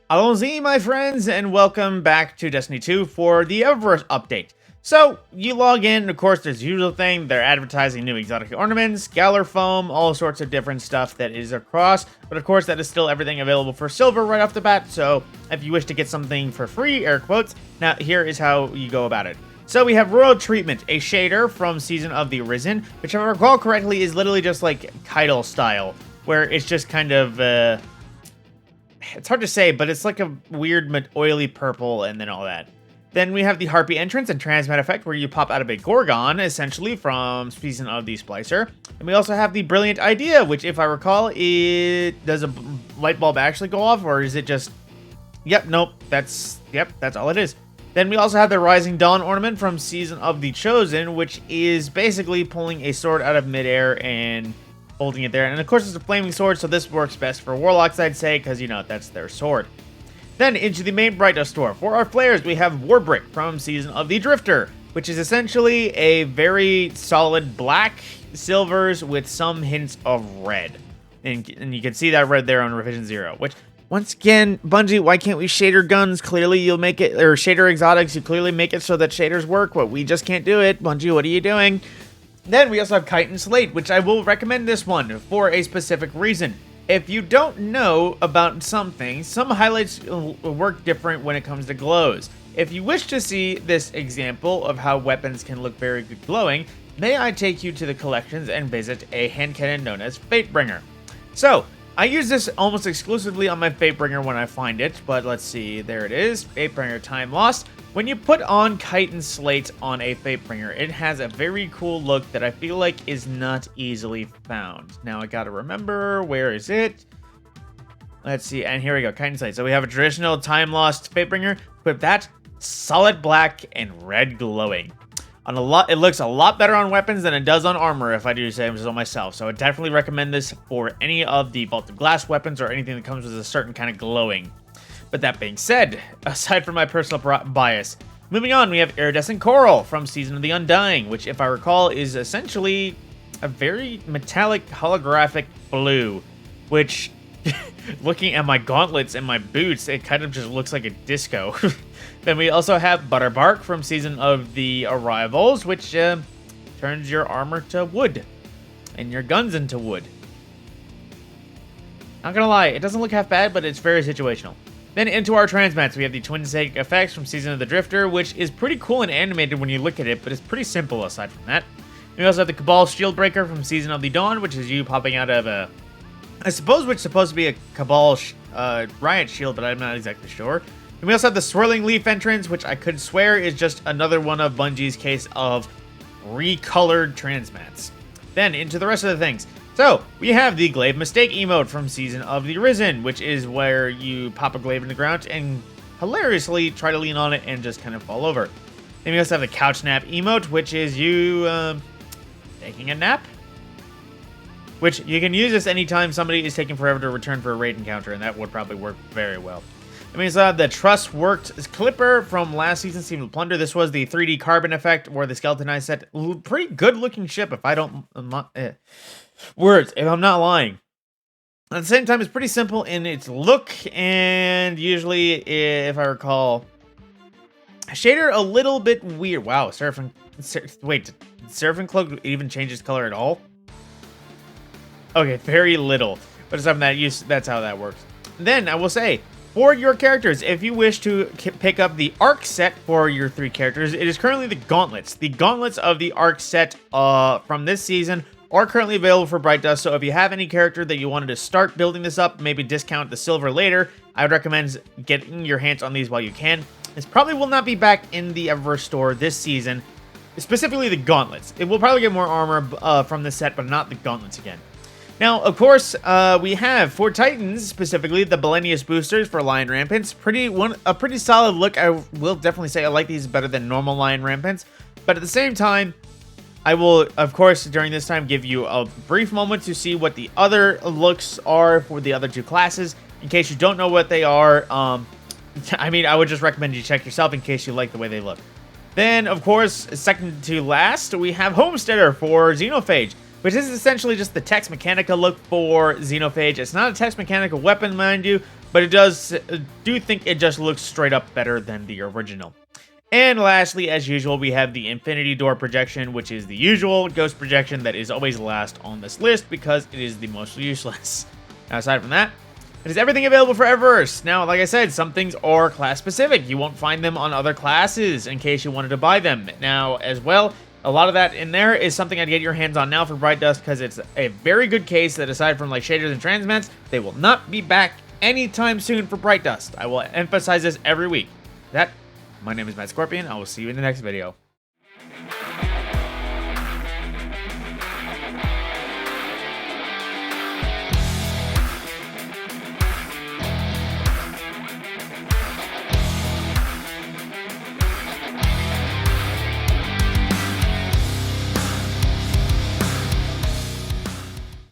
Allons-y, my friends, and welcome back to Destiny 2 for the Eververse update. So, you log in, and of course, there's the usual thing. They're advertising new exotic ornaments, Galar foam, all sorts of different stuff that is across. But of course, that is still everything available for silver right off the bat. So, if you wish to get something for free, air quotes, now here is how you go about it. So we have Royal Treatment, a shader from Season of the Arisen, which if I recall correctly is literally just like Keitel style, where it's just kind of, it's hard to say, but it's like a weird oily purple and then all that. Then we have the Harpy entrance and transmat effect where you pop out of a Gorgon, essentially, from Season of the Splicer. And we also have the Brilliant Idea, which if I recall, does a light bulb actually go off, or is it just... Yep, nope, that's all it is. Then we also have the Rising Dawn ornament from Season of the Chosen, which is basically pulling a sword out of midair and holding it there. And of course, it's a flaming sword, so this works best for Warlocks, I'd say, because, you know, that's their sword. Then into the main Bright Dust store. For our flares, we have Warbrick from Season of the Drifter, which is essentially a very solid black silvers with some hints of red. And you can see that red there on Revision 0, which... Once again, Bungie, why can't we shader guns? Clearly you'll make it, or shader exotics, you clearly make it so that shaders work, but we just can't do it. Bungie, what are you doing? Then we also have Kite and Slate, which I will recommend this one for a specific reason. If you don't know about something, some highlights work different when it comes to glows. If you wish to see this example of how weapons can look very good glowing, may I take you to the collections and visit a hand cannon known as Fatebringer. So, I use this almost exclusively on my Fatebringer when I find it, but let's see, there it is, Fatebringer Time Lost. When you put on Kite and Slate on a Fatebringer, it has a very cool look that I feel like is not easily found. Now I gotta remember, where is it? Let's see, and here we go, Kite and Slate. So we have a traditional Time Lost Fatebringer, equip that, solid black and red glowing. It looks a lot better on weapons than it does on armor, if I do say so myself. So I definitely recommend this for any of the Vault of Glass weapons or anything that comes with a certain kind of glowing. But that being said, aside from my personal bias, moving on, we have Iridescent Coral from Season of the Undying, which, if I recall, is essentially a very metallic holographic blue, which, looking at my gauntlets and my boots, it kind of just looks like a disco. Then we also have Butterbark from Season of the Arrivals, which turns your armor to wood and your guns into wood. Not gonna lie, it doesn't look half bad, but it's very situational. Then into our transmats, we have the Twin Stake effects from Season of the Drifter, which is pretty cool and animated when you look at it, but it's pretty simple aside from that. We also have the Cabal Shield Breaker from Season of the Dawn, which is you popping out of a... I suppose which is supposed to be a Cabal Riot Shield, but I'm not exactly sure. And we also have the Swirling Leaf entrance, which I could swear is just another one of Bungie's case of recolored transmats. Then into the rest of the things. So, we have the Glaive Mistake emote from Season of the Arisen, which is where you pop a glaive in the ground and hilariously try to lean on it and just kind of fall over. Then we also have the Couch Nap emote, which is you taking a nap. Which you can use this anytime somebody is taking forever to return for a raid encounter, and that would probably work very well. I mean, so the Trust Worked Clipper from last season's Team of Plunder. This was the 3D carbon effect or the skeletonized set. Pretty good looking ship, if I don't... words, if I'm not lying. At the same time, it's pretty simple in its look, and usually, if I recall, shader a little bit weird. Wow, wait, did Seraphim Cloak even change its color at all? Okay, very little. But aside from that, that's how that works. Then, I will say... For your characters, if you wish to pick up the Arc set for your 3 characters, it is currently the Gauntlets. The Gauntlets of the Arc set from this season are currently available for Bright Dust, so if you have any character that you wanted to start building this up, maybe discount the silver later, I would recommend getting your hands on these while you can. This probably will not be back in the Eververse store this season, specifically the Gauntlets. It will probably get more armor from this set, but not the Gauntlets again. Now, of course, we have, for Titans, specifically, the Belenius boosters for Lion Rampants. A pretty solid look. I will definitely say I like these better than normal Lion Rampants. But at the same time, I will, of course, during this time, give you a brief moment to see what the other looks are for the other 2 classes. In case you don't know what they are, I mean, I would just recommend you check yourself in case you like the way they look. Then, of course, second to last, we have Homesteader for Xenophage, which is essentially just the Tex Mechanica look for Xenophage. It's not a Tex Mechanica weapon, mind you, but do think it just looks straight up better than the original. And lastly, as usual, we have the Infinity Door projection, which is the usual ghost projection that is always last on this list because it is the most useless. Now, aside from that, it is everything available for Eververse. Now, like I said, some things are class specific. You won't find them on other classes in case you wanted to buy them. Now, as well, a lot of that in there is something I'd get your hands on now for Bright Dust because it's a very good case that aside from like shaders and transmats, they will not be back anytime soon for Bright Dust. I will emphasize this every week. My name is Matt Scorpion. I will see you in the next video.